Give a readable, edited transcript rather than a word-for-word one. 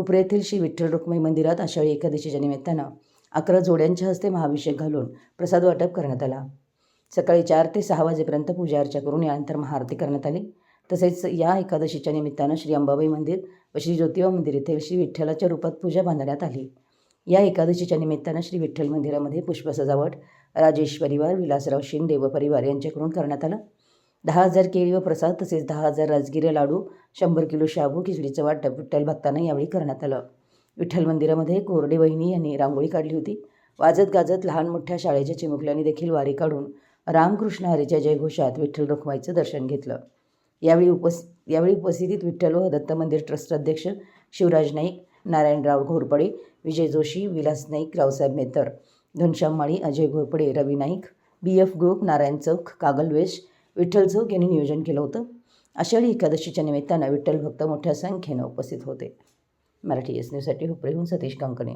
हुपरी येथील श्री विठ्ठल रुक्मिणी मंदिरात आषाढी एकादशीच्या निमित्तानं 11 जोड्यांच्या हस्ते महाअभिषेक घालून प्रसाद वाटप करण्यात आला। सकाळी 4 ते 6 वाजेपर्यंत पूजा अर्चा करून यानंतर महाआरती करण्यात आली। तसेच या एकादशीच्या निमित्तानं श्री अंबाबाई मंदिर व श्री ज्योतिबा मंदिर येथे श्री विठ्ठलाच्या रूपात पूजा बांधण्यात आली। या एकादशीच्या निमित्तानं श्री विठ्ठल मंदिरामध्ये पुष्प सजावट राजेश परिवार, विलासराव शिंदे व परिवार यांच्याकडून करण्यात आलं। 10,000 केळी व प्रसाद तसेच 10,000 राजगिरा लाडू, 100 किलो शाबू खिचडीचं वाटप विठ्ठल भक्तांना यावेळी करण्यात आलं। विठ्ठल मंदिरामध्ये कोरडे वहिनी यांनी रांगोळी काढली होती। वाजत गाजत लहान मोठ्या शाळेच्या चिमुकल्यांनी देखील वारी काढून रामकृष्ण हरीच्या जयघोषात विठ्ठल रुक्माईचं दर्शन घेतलं। यावेळी उपस्थित विठ्ठल व दत्त मंदिर ट्रस्ट अध्यक्ष शिवराज नाईक, नारायणराव घोरपडे, विजय जोशी, विलास नाईक, रावसाहेब मेहतर, घनश्याम माळी, अजय घोरपडे, रवी नाईक, BF ग्रुप, नारायण चौक, कागल वेश, विठ्ठल चौक यांनी नियोजन केलं होतं। आषाढी एकादशीच्या निमित्तानं विठ्ठल भक्त मोठ्या संख्येनं उपस्थित होते। मराठी एस न्यूजसाठी हुपरीहून सतीश कंकणे।